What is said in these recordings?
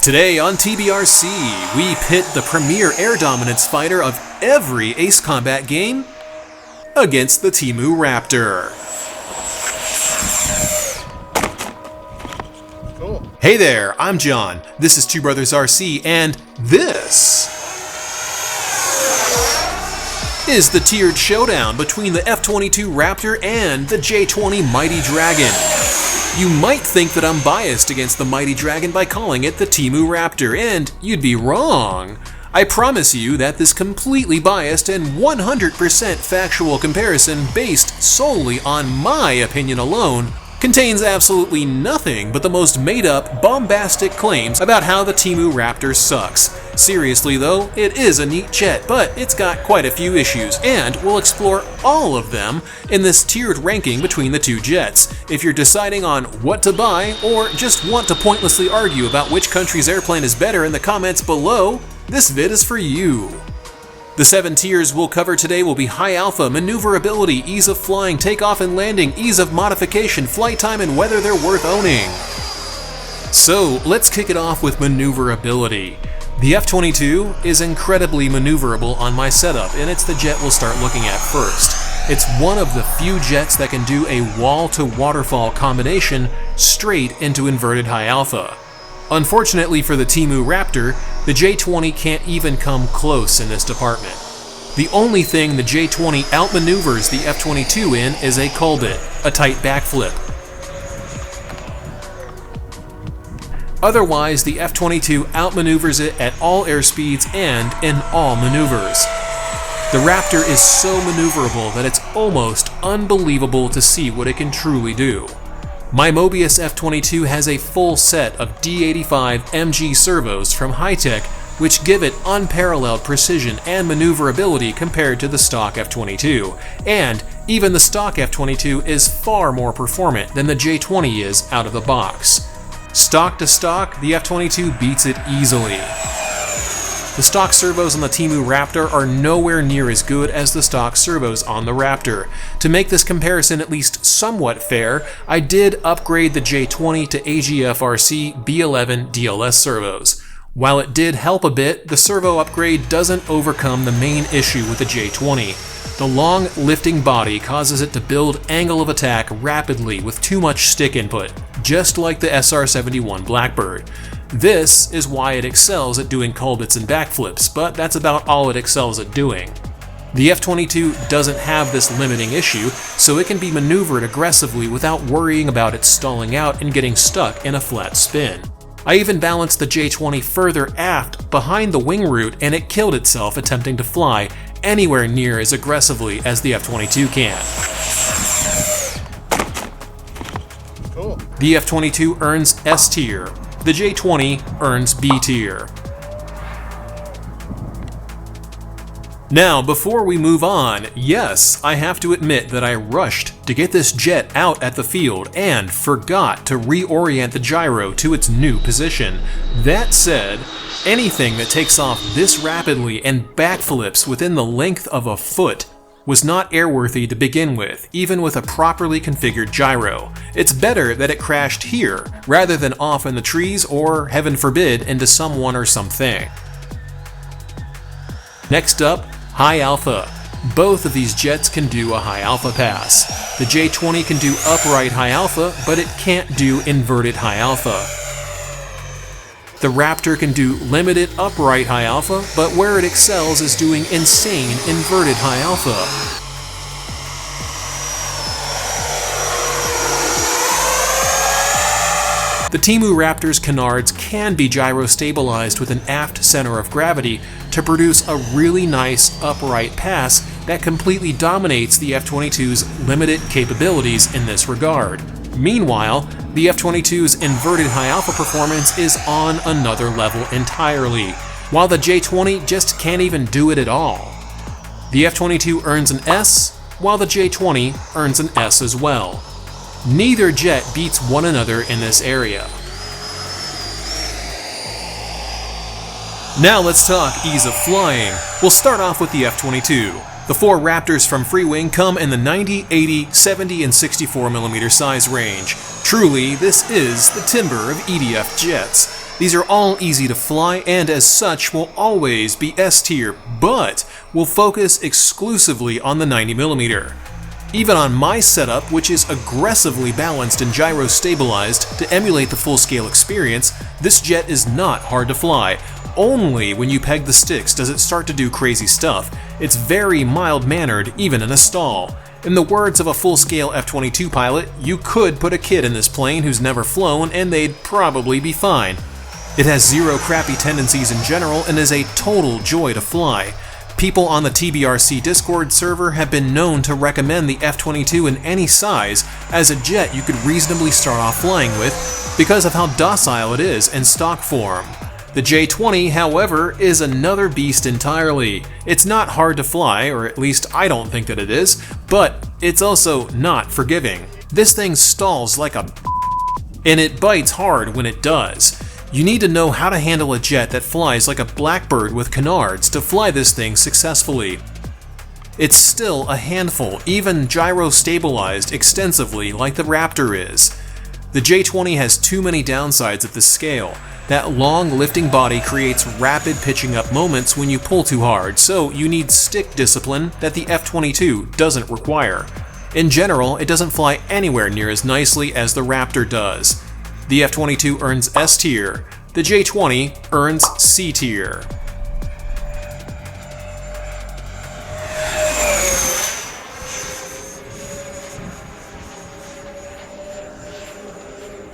Today on TBRC, we pit the premier air dominance fighter of every Ace Combat game against the Temu Raptor. Cool. Hey there, I'm John, this is Two Brothers RC, and this is the tiered showdown between the F-22 Raptor and the J-20 Mighty Dragon. You might think that I'm biased against the Mighty Dragon by calling it the Temu Raptor, and you'd be wrong. I promise you that this completely biased and 100% factual comparison based solely on my opinion alone contains absolutely nothing but the most made-up, bombastic claims about how the Temu Raptor sucks. Seriously though, it is a neat jet, but it's got quite a few issues, and we'll explore all of them in this tiered ranking between the two jets. If you're deciding on what to buy, or just want to pointlessly argue about which country's airplane is better in the comments below, this vid is for you. The 7 tiers we'll cover today will be high alpha, maneuverability, ease of flying, takeoff and landing, ease of modification, flight time, and whether they're worth owning. So let's kick it off with maneuverability. The F-22 is incredibly maneuverable on my setup, and it's the jet we'll start looking at first. It's one of the few jets that can do a wall-to-waterfall combination straight into inverted high alpha. Unfortunately for the Temu Raptor, the J-20 can't even come close in this department. The only thing the J-20 outmaneuvers the F-22 in is a culbit, a tight backflip. Otherwise, the F-22 outmaneuvers it at all airspeeds and in all maneuvers. The Raptor is so maneuverable that it's almost unbelievable to see what it can truly do. My Mobius F-22 has a full set of D85 MG servos from Hi-Tech, which give it unparalleled precision and maneuverability compared to the stock F-22, and even the stock F-22 is far more performant than the J-20 is out of the box. Stock to stock, the F-22 beats it easily. The stock servos on the Temu Raptor are nowhere near as good as the stock servos on the Raptor. To make this comparison at least somewhat fair, I did upgrade the J-20 to AGF-RC B11 DLS servos. While it did help a bit, the servo upgrade doesn't overcome the main issue with the J-20. The long lifting body causes it to build angle of attack rapidly with too much stick input, just like the SR-71 Blackbird. This is why it excels at doing culbits and backflips, but that's about all it excels at doing. The F-22 doesn't have this limiting issue, so it can be maneuvered aggressively without worrying about it stalling out and getting stuck in a flat spin. I even balanced the J-20 further aft behind the wing root, and it killed itself attempting to fly anywhere near as aggressively as the F-22 can. Cool. The F-22 earns S tier. The J-20 earns B tier. Now, before we move on, yes, I have to admit that I rushed to get this jet out at the field and forgot to reorient the gyro to its new position. That said, anything that takes off this rapidly and backflips within the length of a foot was not airworthy to begin with, even with a properly configured gyro. It's better that it crashed here, rather than off in the trees or, heaven forbid, into someone or something. Next up, high alpha. Both of these jets can do a high alpha pass. The J-20 can do upright high alpha, but it can't do inverted high alpha. The Raptor can do limited upright high alpha, but where it excels is doing insane inverted high alpha. The Temu Raptor's canards can be gyro-stabilized with an aft center of gravity to produce a really nice upright pass that completely dominates the F-22's limited capabilities in this regard. Meanwhile, the F-22's inverted high alpha performance is on another level entirely, while the J-20 just can't even do it at all. The F-22 earns an S, while the J-20 earns an S as well. Neither jet beats one another in this area. Now let's talk ease of flying. We'll start off with the F-22. The 4 Raptors from Freewing come in the 90, 80, 70, and 64mm size range. Truly, this is the timber of EDF jets. These are all easy to fly and as such will always be S tier, but will focus exclusively on the 90mm. Even on my setup, which is aggressively balanced and gyro stabilized to emulate the full-scale experience, this jet is not hard to fly. Only when you peg the sticks does it start to do crazy stuff. It's very mild-mannered, even in a stall. In the words of a full-scale F-22 pilot, you could put a kid in this plane who's never flown and they'd probably be fine. It has zero crappy tendencies in general and is a total joy to fly. People on the TBRC Discord server have been known to recommend the F-22 in any size as a jet you could reasonably start off flying with because of how docile it is in stock form. The J-20, however, is another beast entirely. It's not hard to fly, or at least I don't think that it is, but it's also not forgiving. This thing stalls like a and it bites hard when it does. You need to know how to handle a jet that flies like a blackbird with canards to fly this thing successfully. It's still a handful, even gyro-stabilized extensively like the Raptor is. The J-20 has too many downsides at this scale. That long lifting body creates rapid pitching up moments when you pull too hard, so you need stick discipline that the F-22 doesn't require. In general, it doesn't fly anywhere near as nicely as the Raptor does. The F-22 earns S tier, the J-20 earns C tier.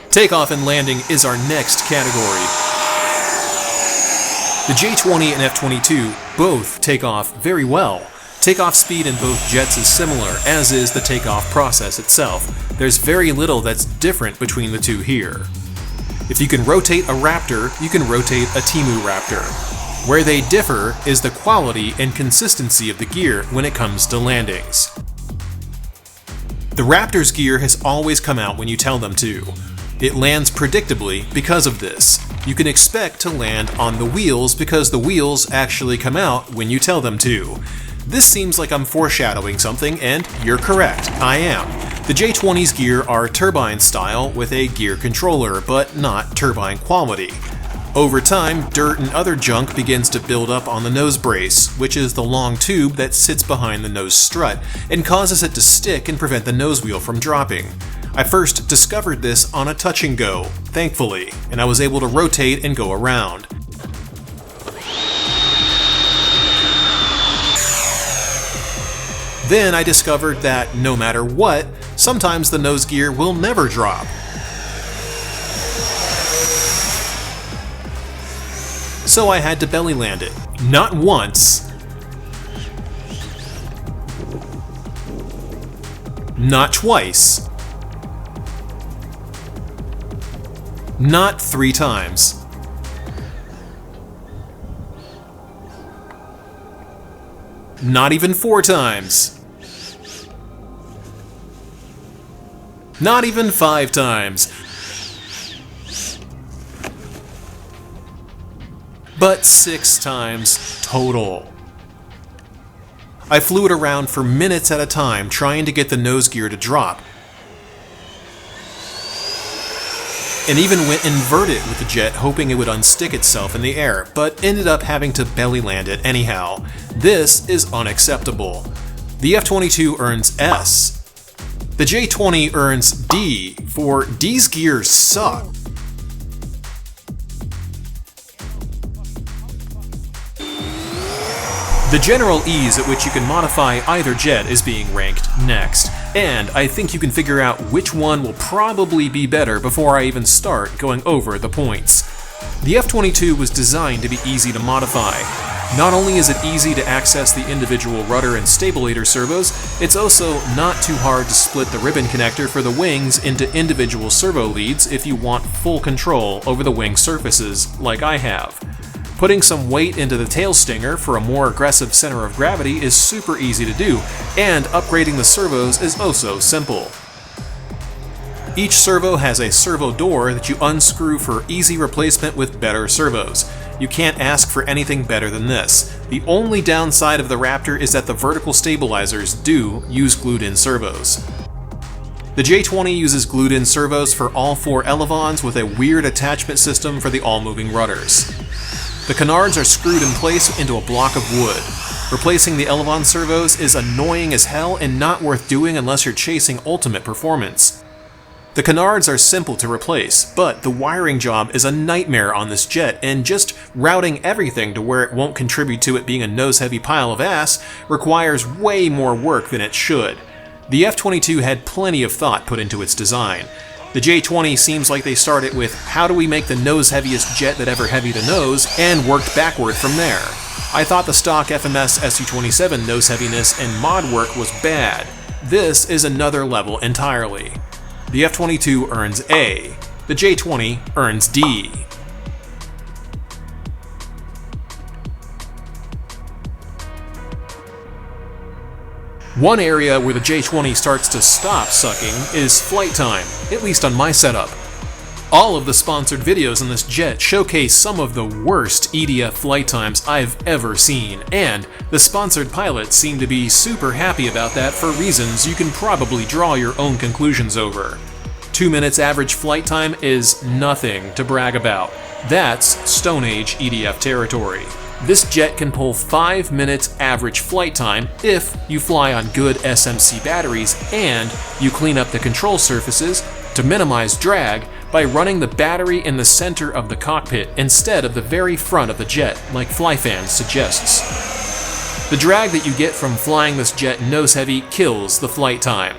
Takeoff and landing is our next category. The J-20 and F-22 both take off very well. Takeoff speed in both jets is similar, as is the takeoff process itself. There's very little that's different between the two here. If you can rotate a Raptor, you can rotate a Temu Raptor. Where they differ is the quality and consistency of the gear when it comes to landings. The Raptor's gear has always come out when you tell them to. It lands predictably because of this. You can expect to land on the wheels because the wheels actually come out when you tell them to. This seems like I'm foreshadowing something, and you're correct, I am. The J-20's gear are turbine style with a gear controller, but not turbine quality. Over time, dirt and other junk begins to build up on the nose brace, which is the long tube that sits behind the nose strut, and causes it to stick and prevent the nose wheel from dropping. I first discovered this on a touch and go, thankfully, and I was able to rotate and go around. Then I discovered that no matter what, sometimes the nose gear will never drop. So I had to belly land it. Not once. Not twice. Not 3 times. Not even 4 times. Not even 5 times. But 6 times total. I flew it around for minutes at a time trying to get the nose gear to drop. And even went inverted with the jet hoping it would unstick itself in the air, but ended up having to belly land it anyhow. This is unacceptable. The F-22 earns S. The J-20 earns D, for D's gears suck. The general ease at which you can modify either jet is being ranked next, and I think you can figure out which one will probably be better before I even start going over the points. The F-22 was designed to be easy to modify. Not only is it easy to access the individual rudder and stabilator servos, it's also not too hard to split the ribbon connector for the wings into individual servo leads if you want full control over the wing surfaces, like I have. Putting some weight into the tail stinger for a more aggressive center of gravity is super easy to do, and upgrading the servos is also simple. Each servo has a servo door that you unscrew for easy replacement with better servos. You can't ask for anything better than this. The only downside of the Raptor is that the vertical stabilizers do use glued-in servos. The J-20 uses glued-in servos for all 4 elevons with a weird attachment system for the all-moving rudders. The canards are screwed in place into a block of wood. Replacing the elevon servos is annoying as hell and not worth doing unless you're chasing ultimate performance. The canards are simple to replace, but the wiring job is a nightmare on this jet, and just routing everything to where it won't contribute to it being a nose-heavy pile of ass requires way more work than it should. The F-22 had plenty of thought put into its design. The J-20 seems like they started with, how do we make the nose-heaviest jet that ever heavy to nose, and worked backward from there. I thought the stock FMS Su-27 nose heaviness and mod work was bad. This is another level entirely. The F-22 earns A. The J-20 earns D. One area where the J-20 starts to stop sucking is flight time, at least on my setup. All of the sponsored videos on this jet showcase some of the worst EDF flight times I've ever seen, and the sponsored pilots seem to be super happy about that for reasons you can probably draw your own conclusions over. 2 minutes average flight time is nothing to brag about. That's Stone Age EDF territory. This jet can pull 5 minutes average flight time if you fly on good SMC batteries and you clean up the control surfaces to minimize drag by running the battery in the center of the cockpit instead of the very front of the jet, like FlyFans suggests. The drag that you get from flying this jet nose heavy kills the flight time.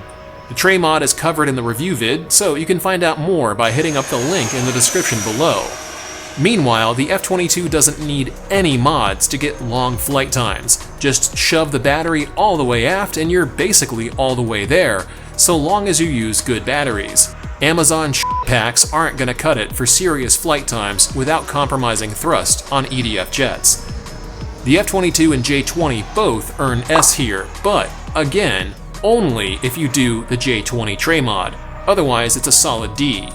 The tray mod is covered in the review vid, so you can find out more by hitting up the link in the description below. Meanwhile, the F-22 doesn't need any mods to get long flight times. Just shove the battery all the way aft and you're basically all the way there, so long as you use good batteries. Amazon packs aren't going to cut it for serious flight times without compromising thrust on EDF jets. The F-22 and J-20 both earn S here, but again, only if you do the J-20 tray mod. Otherwise, it's a solid D.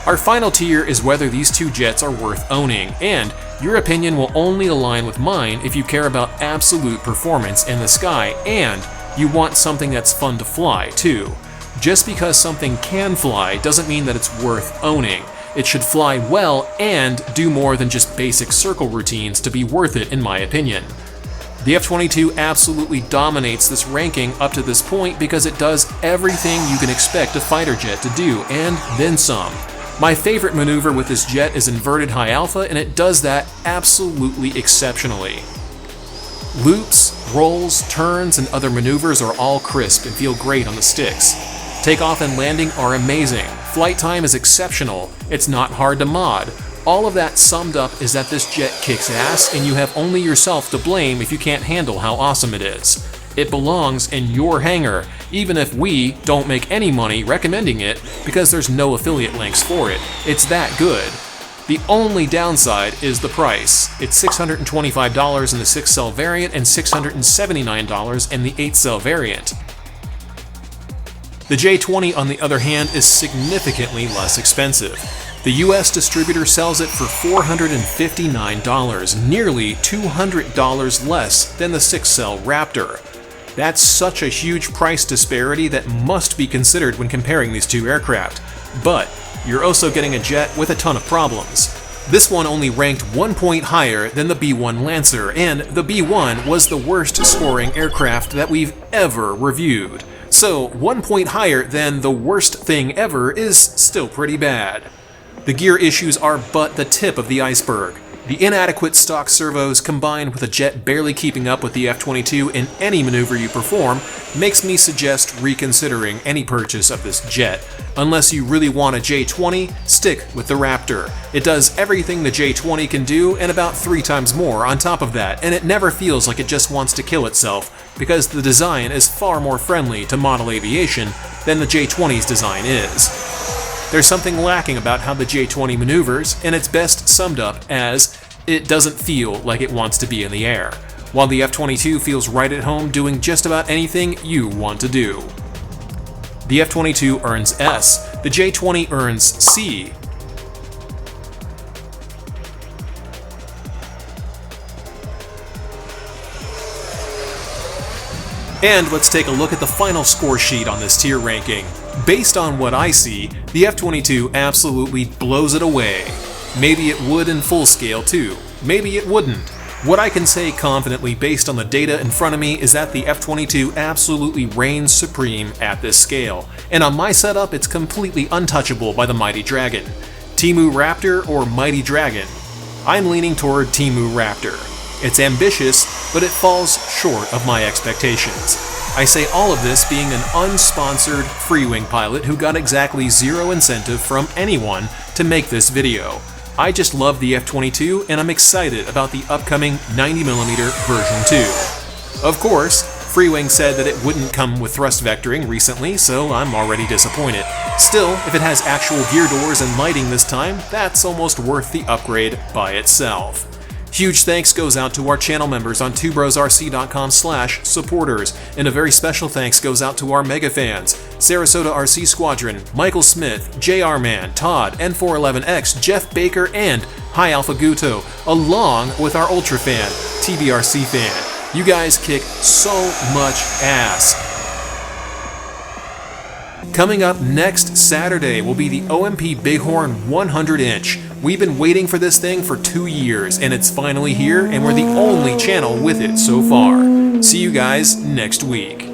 Our final tier is whether these two jets are worth owning, and your opinion will only align with mine if you care about absolute performance in the sky and you want something that's fun to fly, too. Just because something can fly doesn't mean that it's worth owning. It should fly well and do more than just basic circle routines to be worth it, in my opinion. The F-22 absolutely dominates this ranking up to this point because it does everything you can expect a fighter jet to do, and then some. My favorite maneuver with this jet is inverted high alpha, and it does that absolutely exceptionally. Loops, rolls, turns, and other maneuvers are all crisp and feel great on the sticks. Takeoff and landing are amazing. Flight time is exceptional. It's not hard to mod. All of that summed up is that this jet kicks ass, and you have only yourself to blame if you can't handle how awesome it is. It belongs in your hangar, even if we don't make any money recommending it because there's no affiliate links for it. It's that good. The only downside is the price. It's $625 in the 6-cell variant and $679 in the 8-cell variant. The J-20, on the other hand, is significantly less expensive. The US distributor sells it for $459, nearly $200 less than the 6-cell Raptor. That's such a huge price disparity that must be considered when comparing these two aircraft. But you're also getting a jet with a ton of problems. This one only ranked 1 point higher than the B-1 Lancer, and the B-1 was the worst scoring aircraft that we've ever reviewed. So 1 point higher than the worst thing ever is still pretty bad. The gear issues are but the tip of the iceberg. The inadequate stock servos combined with a jet barely keeping up with the F-22 in any maneuver you perform makes me suggest reconsidering any purchase of this jet. Unless you really want a J-20, stick with the Raptor. It does everything the J-20 can do and about 3 times more on top of that, and it never feels like it just wants to kill itself because the design is far more friendly to model aviation than the J-20's design is. There's something lacking about how the J-20 maneuvers, and it's best summed up as, it doesn't feel like it wants to be in the air, while the F-22 feels right at home doing just about anything you want to do. The F-22 earns S, the J-20 earns C. And let's take a look at the final score sheet on this tier ranking. Based on what I see, the F-22 absolutely blows it away. Maybe it would in full scale too. Maybe it wouldn't. What I can say confidently based on the data in front of me is that the F-22 absolutely reigns supreme at this scale, and on my setup it's completely untouchable by the Mighty Dragon. Temu Raptor or Mighty Dragon? I'm leaning toward Temu Raptor. It's ambitious, but it falls short of my expectations. I say all of this being an unsponsored free-wing pilot who got exactly zero incentive from anyone to make this video. I just love the F-22 and I'm excited about the upcoming 90mm version 2. Of course, Freewing said that it wouldn't come with thrust vectoring recently, so I'm already disappointed. Still, if it has actual gear doors and lighting this time, that's almost worth the upgrade by itself. Huge thanks goes out to our channel members on twobrosrc.com/supporters, and a very special thanks goes out to our mega fans, Sarasota RC Squadron, Michael Smith, JR Man, Todd, N411X, Jeff Baker, and High Alpha Guto, along with our Ultra fan, TBRC fan. You guys kick so much ass. Coming up next Saturday will be the OMP Bighorn 100-inch. We've been waiting for this thing for 2 years, and it's finally here, and we're the only channel with it so far. See you guys next week.